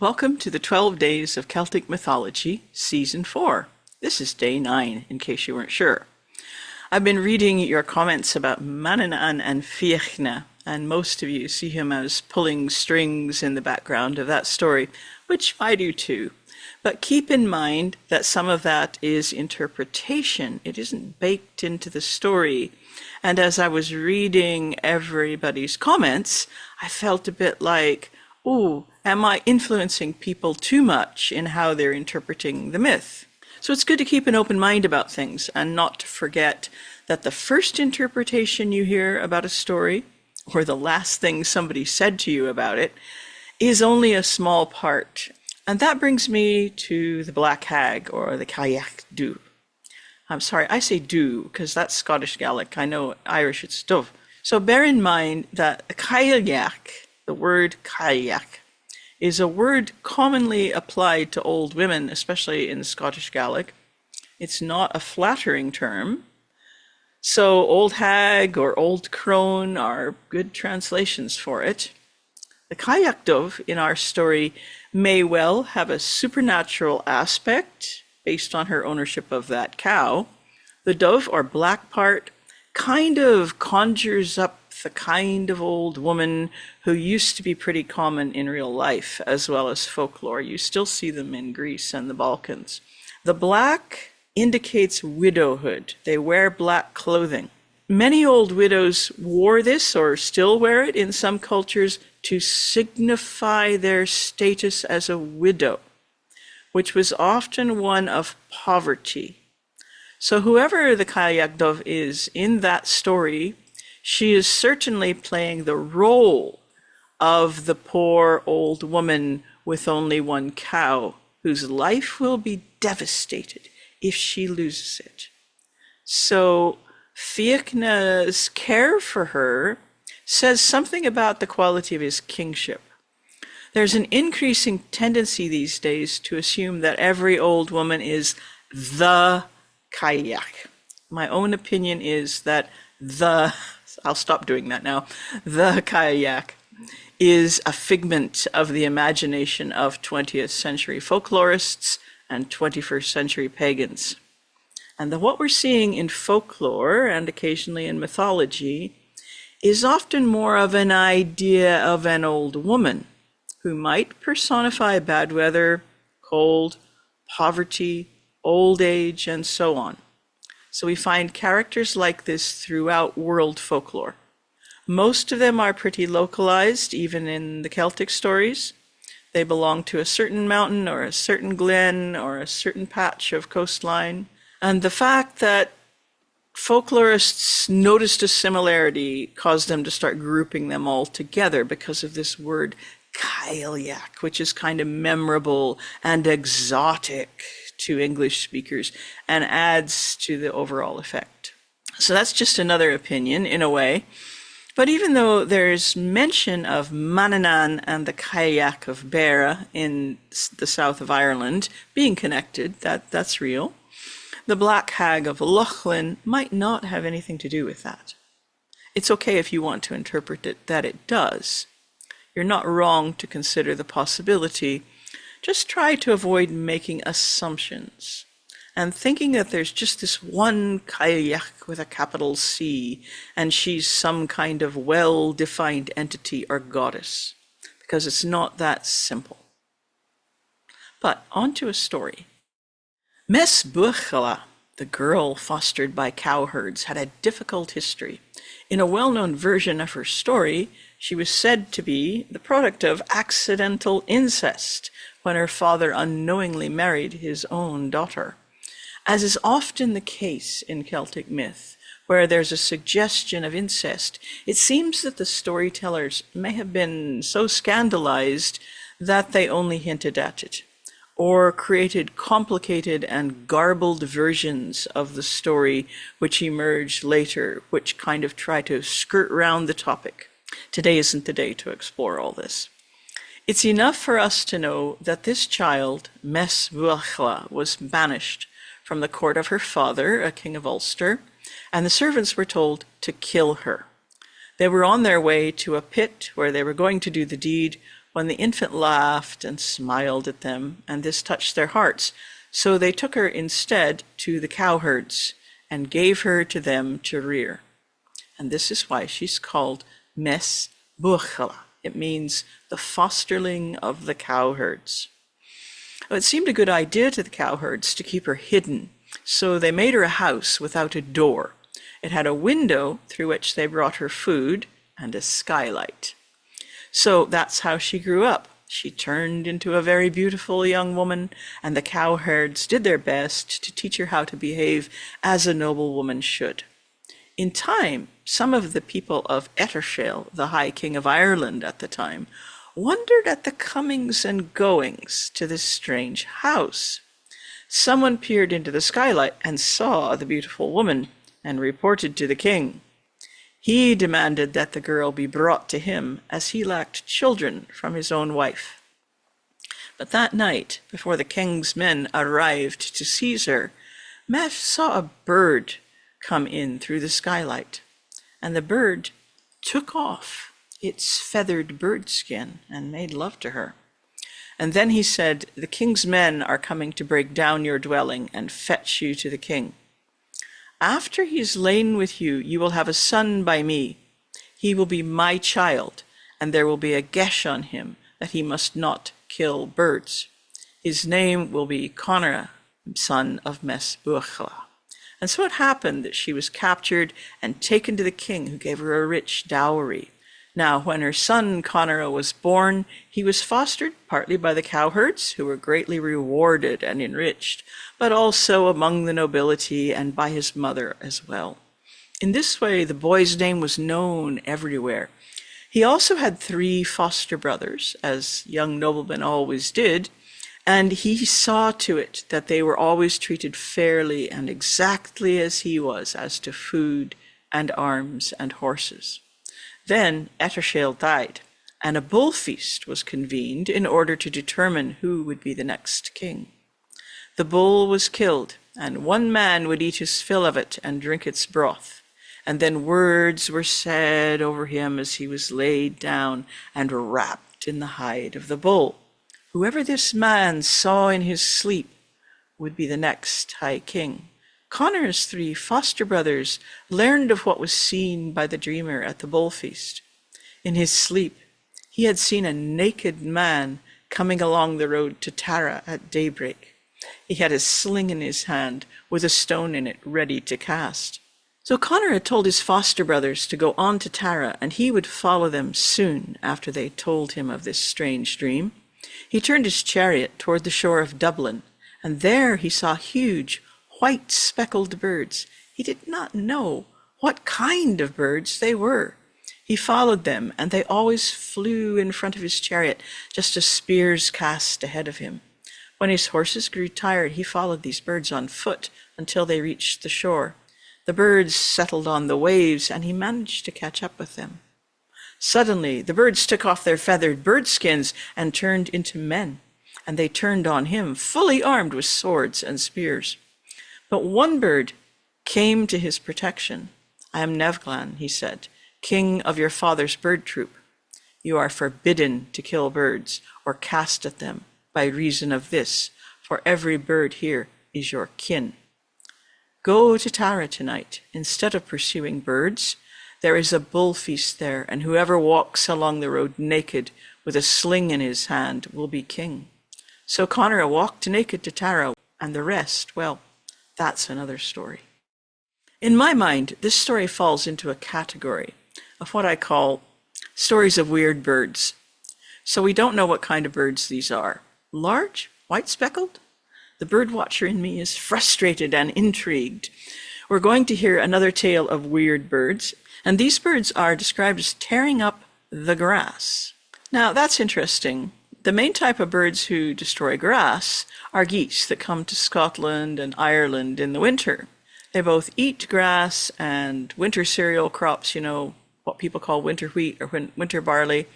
Welcome to the 12 Days of Celtic Mythology, Season 4. This is Day 9, in case you weren't sure. I've been reading your comments about Manannán and Fiachna, and most of you see him as pulling strings in the background of that story, which I do too. But keep in mind that some of that is interpretation. It isn't baked into the story. And as I was reading everybody's comments, I felt a bit like, ooh, am I influencing people too much in how they're interpreting the myth? So it's good to keep an open mind about things and not to forget that the first interpretation you hear about a story, or the last thing somebody said to you about it, is only a small part. And that brings me to the Black Hag, or the Cailleach Du. I'm sorry, I say du because that's Scottish Gaelic. I know Irish it's dove. So bear in mind that Cailleach, the word Cailleach, is a word commonly applied to old women, especially in Scottish Gaelic. It's not a flattering term. So old hag or old crone are good translations for it. The Cailleach dove in our story may well have a supernatural aspect based on her ownership of that cow. The dove, or black part, kind of conjures up the kind of old woman who used to be pretty common in real life as well as folklore. You still see them in Greece and the Balkans. The black indicates widowhood. They wear black clothing. Many old widows wore this or still wear it in some cultures to signify their status as a widow, which was often one of poverty. So whoever the Cailleach dove is in that story, she is certainly playing the role of the poor old woman with only one cow, whose life will be devastated if she loses it. So Fiachna's care for her says something about the quality of his kingship. There's an increasing tendency these days to assume that every old woman is the Cailleach. My own opinion is that I'll stop doing that now, the Cailleach is a figment of the imagination of 20th century folklorists and 21st century pagans. And what we're seeing in folklore and occasionally in mythology is often more of an idea of an old woman who might personify bad weather, cold, poverty, old age, and so on. So we find characters like this throughout world folklore. Most of them are pretty localized, even in the Celtic stories. They belong to a certain mountain or a certain glen or a certain patch of coastline. And the fact that folklorists noticed a similarity caused them to start grouping them all together because of this word Cailleach, which is kind of memorable and exotic to English speakers and adds to the overall effect. So that's just another opinion in a way. But even though there's mention of Manannán and the Cailleach of Beara in the south of Ireland being connected, that's real, the Black Hag of Lochlan might not have anything to do with that. It's okay if you want to interpret it that it does. You're not wrong to consider the possibility. Just try to avoid making assumptions and thinking that there's just this one Cailleach with a capital C and she's some kind of well-defined entity or goddess, because it's not that simple. But on to a story. Mes Buachla, the girl fostered by cowherds, had a difficult history. In a well-known version of her story, she was said to be the product of accidental incest when her father unknowingly married his own daughter. As is often the case in Celtic myth, where there's a suggestion of incest, it seems that the storytellers may have been so scandalized that they only hinted at it, or created complicated and garbled versions of the story which emerged later, which kind of try to skirt around the topic. Today isn't the day to explore all this. It's enough for us to know that this child, Mes Buachla, was banished from the court of her father, a king of Ulster, and the servants were told to kill her. They were on their way to a pit where they were going to do the deed when the infant laughed and smiled at them, and this touched their hearts. So they took her instead to the cowherds and gave her to them to rear. And this is why she's called Mes Buachla. It means the fosterling of the cowherds. Well, it seemed a good idea to the cowherds to keep her hidden, so they made her a house without a door. It had a window through which they brought her food and a skylight. So that's how she grew up. She turned into a very beautiful young woman, and the cowherds did their best to teach her how to behave as a noble woman should. In time, some of the people of Etershale, the High King of Ireland at the time, wondered at the comings and goings to this strange house. Someone peered into the skylight and saw the beautiful woman and reported to the king. He demanded that the girl be brought to him, as he lacked children from his own wife. But that night, before the king's men arrived to seize her, Mesh saw a bird come in through the skylight, and the bird took off its feathered bird skin and made love to her. And then he said, "The king's men are coming to break down your dwelling and fetch you to the king. After he's lain with you, you will have a son by me. He will be my child, and there will be a gesh on him that he must not kill birds. His name will be Conora, son of Mes Buachla." And so it happened that she was captured and taken to the king, who gave her a rich dowry. Now, when her son Conora was born, he was fostered partly by the cowherds, who were greatly rewarded and enriched, but also among the nobility and by his mother as well. In this way, the boy's name was known everywhere. He also had 3 foster brothers, as young noblemen always did, and he saw to it that they were always treated fairly and exactly as he was as to food and arms and horses. Then Etershale died, and a bull feast was convened in order to determine who would be the next king. The bull was killed, and one man would eat his fill of it and drink its broth. And then words were said over him as he was laid down and wrapped in the hide of the bull. Whoever this man saw in his sleep would be the next high king. Conor's 3 foster brothers learned of what was seen by the dreamer at the bull feast. In his sleep, he had seen a naked man coming along the road to Tara at daybreak. He had a sling in his hand with a stone in it ready to cast. So Conor had told his foster brothers to go on to Tara, and he would follow them soon after they told him of this strange dream. He turned his chariot toward the shore of Dublin, and there he saw huge, white speckled birds. He did not know what kind of birds they were. He followed them, and they always flew in front of his chariot, just as spears cast ahead of him. When his horses grew tired, he followed these birds on foot until they reached the shore. The birds settled on the waves, and he managed to catch up with them. Suddenly, the birds took off their feathered bird skins and turned into men, and they turned on him, fully armed with swords and spears. But one bird came to his protection. "I am Nevglan," he said, "king of your father's bird troop. You are forbidden to kill birds or cast at them by reason of this, for every bird here is your kin. Go to Tara tonight. Instead of pursuing birds, there is a bull feast there, and whoever walks along the road naked with a sling in his hand will be king." So Conor walked naked to Tara, and the rest, well, that's another story. In my mind, this story falls into a category of what I call stories of weird birds. So we don't know what kind of birds these are. Large? White speckled? The bird watcher in me is frustrated and intrigued. We're going to hear another tale of weird birds, and these birds are described as tearing up the grass. Now, that's interesting. The main type of birds who destroy grass are geese that come to Scotland and Ireland in the winter. They both eat grass and winter cereal crops, what people call winter wheat or winter barley,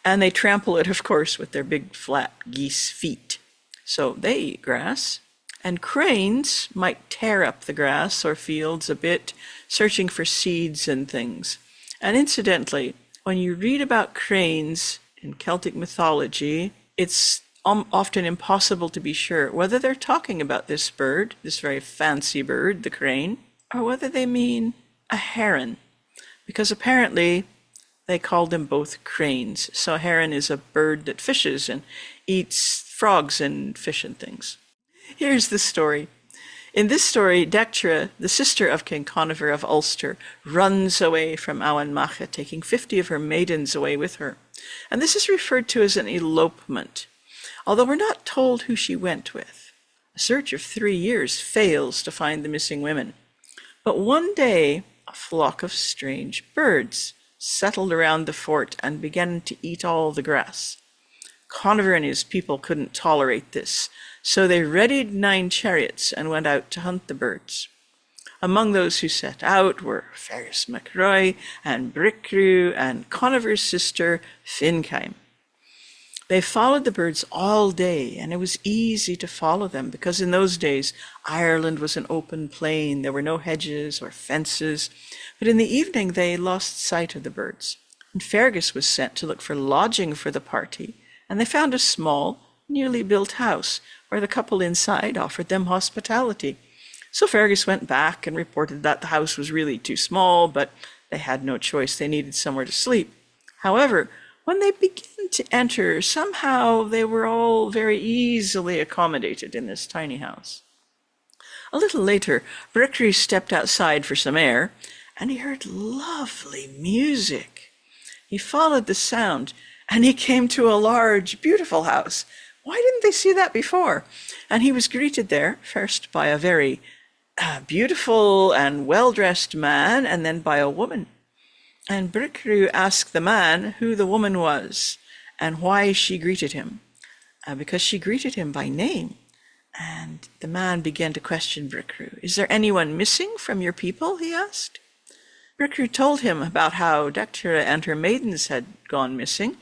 and they trample it, of course, with their big flat geese feet. So they eat grass. And cranes might tear up the grass or fields a bit, searching for seeds and things. And incidentally, when you read about cranes in Celtic mythology, it's often impossible to be sure whether they're talking about this bird, this very fancy bird, the crane, or whether they mean a heron, because apparently they called them both cranes. So a heron is a bird that fishes and eats frogs and fish and things. Here's the story. In this story, Dectra, the sister of King Conover of Ulster, runs away from Awan Macha, taking 50 of her maidens away with her. And this is referred to as an elopement, although we're not told who she went with. A search of 3 years fails to find the missing women. But one day, a flock of strange birds settled around the fort and began to eat all the grass. Conover and his people couldn't tolerate this, so they readied 9 chariots and went out to hunt the birds. Among those who set out were Fergus MacRoy and Bricrew and Conover's sister Fincáim. They followed the birds all day, and it was easy to follow them because in those days Ireland was an open plain. There were no hedges or fences. But in the evening they lost sight of the birds. And Fergus was sent to look for lodging for the party, and they found a small, newly built house where the couple inside offered them hospitality. So Fergus went back and reported that the house was really too small, but they had no choice. They needed somewhere to sleep. However, when they began to enter, somehow they were all very easily accommodated in this tiny house. A little later, Brickery stepped outside for some air, and he heard lovely music. He followed the sound, and he came to a large, beautiful house. Why didn't they see that before? And he was greeted there, first by a very beautiful and well-dressed man, and then by a woman. And Bricrew asked the man who the woman was and why she greeted him, because she greeted him by name. And the man began to question Bricrew. "Is there anyone missing from your people?" he asked. Bricrew told him about how Dectra and her maidens had gone missing.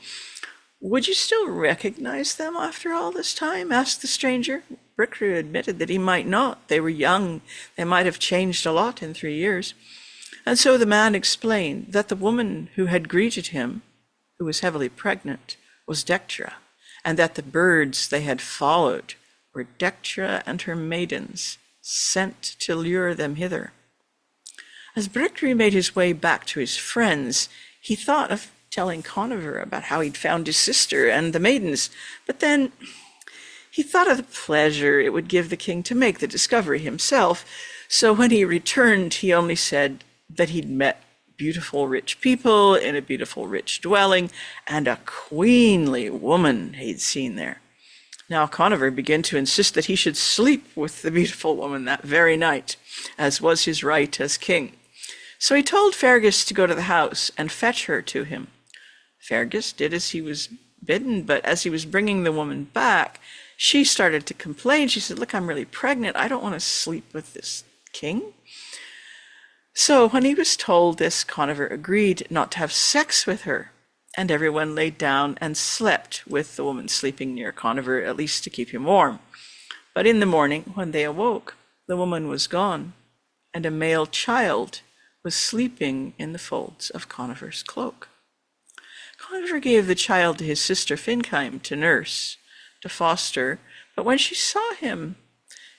"Would you still recognize them after all this time?" asked the stranger. Bricrew admitted that he might not. They were young. They might have changed a lot in 3 years. And so the man explained that the woman who had greeted him, who was heavily pregnant, was Dectra, and that the birds they had followed were Dectra and her maidens, sent to lure them hither. As Brickery made his way back to his friends, he thought of telling Conover about how he'd found his sister and the maidens, but then he thought of the pleasure it would give the king to make the discovery himself, so when he returned, he only said that he'd met beautiful rich people in a beautiful rich dwelling and a queenly woman he'd seen there. Now Conover began to insist that he should sleep with the beautiful woman that very night, as was his right as king. So he told Fergus to go to the house and fetch her to him. Fergus did as he was bidden, but as he was bringing the woman back, she started to complain. She said, "Look, I'm really pregnant. I don't want to sleep with this king." So when he was told this, Conover agreed not to have sex with her, and everyone laid down and slept with the woman sleeping near Conover, at least to keep him warm. But in the morning, when they awoke, the woman was gone, and a male child was sleeping in the folds of Conover's cloak. Conover gave the child to his sister Fincáim to nurse, to foster, but when she saw him,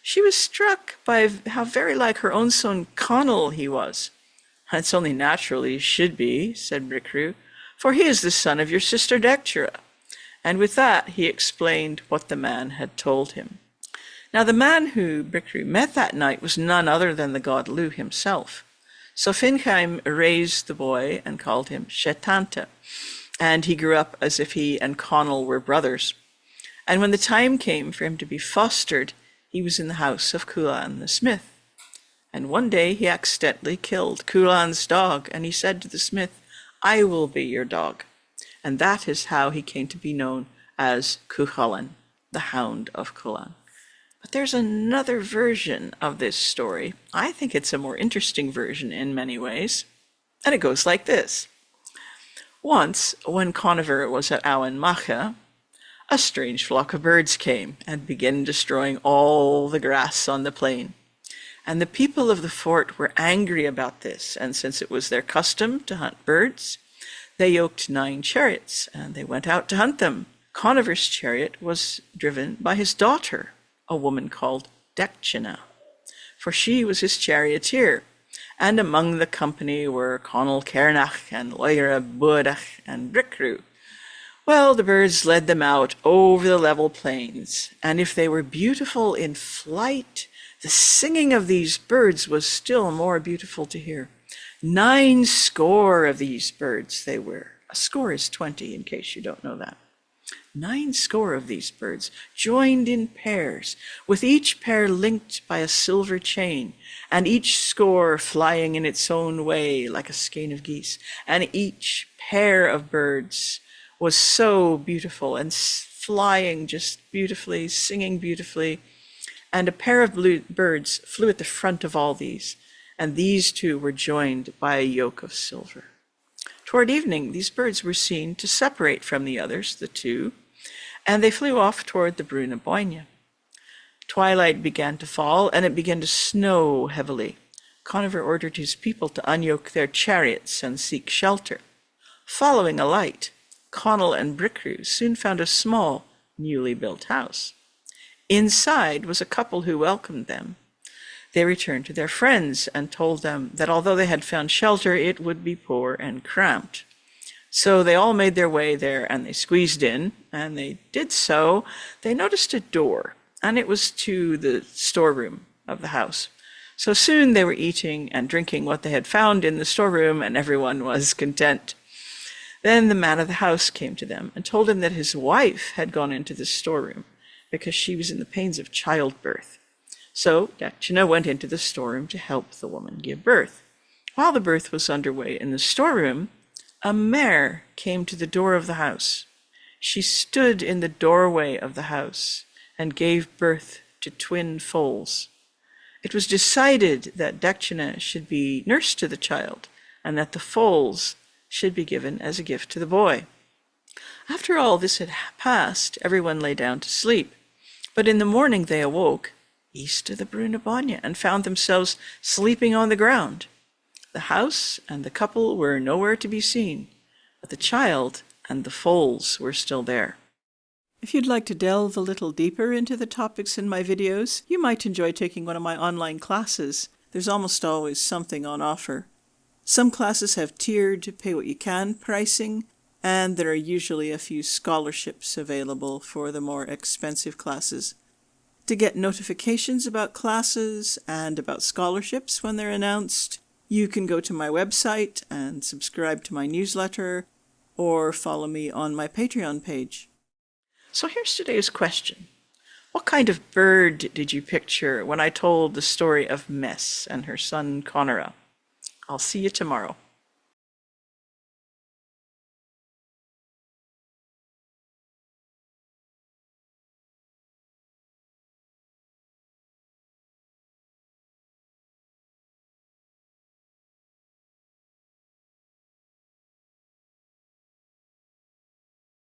she was struck by how very like her own son Connell he was. "That's only natural he should be," said Bricrew, "for he is the son of your sister Dectra." And with that he explained what the man had told him. Now the man who Bricrew met that night was none other than the god Lugh himself. So Fincáim raised the boy and called him Shetanta, and he grew up as if he and Connell were brothers. And when the time came for him to be fostered, he was in the house of Chulainn the smith. And one day he accidentally killed Chulainn's dog, and he said to the smith, "I will be your dog." And that is how he came to be known as Cú Chulainn, the Hound of Chulainn. But there's another version of this story. I think it's a more interesting version in many ways. And it goes like this. Once, when Conover was at Awan Macha, a strange flock of birds came and began destroying all the grass on the plain. And the people of the fort were angry about this, and since it was their custom to hunt birds, They yoked 9 chariots, and they went out to hunt them. Conover's chariot was driven by his daughter, a woman called Decina, for she was his charioteer. And among the company were Conall Cernach and Loira Buadach and Bricrew. Well, the birds led them out over the level plains, and if they were beautiful in flight, the singing of these birds was still more beautiful to hear. 9 score of these birds they were. A score is 20, in case you don't know that. 9 score of these birds, joined in pairs, with each pair linked by a silver chain, and each score flying in its own way like a skein of geese. And each pair of birds was so beautiful and flying just beautifully, singing beautifully. And a pair of blue birds flew at the front of all these, and these two were joined by a yoke of silver. Toward evening, these birds were seen to separate from the others, the 2, and they flew off toward the Brúna Báine. Twilight began to fall, and it began to snow heavily. Conover ordered his people to unyoke their chariots and seek shelter. Following a light, Conall and Bricrew soon found a small, newly built house. Inside was a couple who welcomed them. They returned to their friends and told them that although they had found shelter, it would be poor and cramped. So they all made their way there, and they squeezed in, and they did so. They noticed a door, and it was to the storeroom of the house. So soon they were eating and drinking what they had found in the storeroom, and everyone was content. Then the man of the house came to them and told him that his wife had gone into the storeroom because she was in the pains of childbirth. So Decina went into the storeroom to help the woman give birth. While the birth was underway in the storeroom, a mare came to the door of the house. She stood in the doorway of the house and gave birth to twin foals. It was decided that Decina should be nurse to the child, and that the foals should be given as a gift to the boy. After all this had passed, everyone lay down to sleep. But in the morning they awoke east of the Brúna Báine and found themselves sleeping on the ground. The house and the couple were nowhere to be seen, but the child and the foals were still there. If you'd like to delve a little deeper into the topics in my videos, you might enjoy taking one of my online classes. There's almost always something on offer. Some classes have tiered pay what you can pricing, and there are usually a few scholarships available for the more expensive classes. To get notifications about classes and about scholarships when they're announced, you can go to my website and subscribe to my newsletter, or follow me on my Patreon page. So here's today's question. What kind of bird did you picture when I told the story of Mess and her son Conora? I'll see you tomorrow.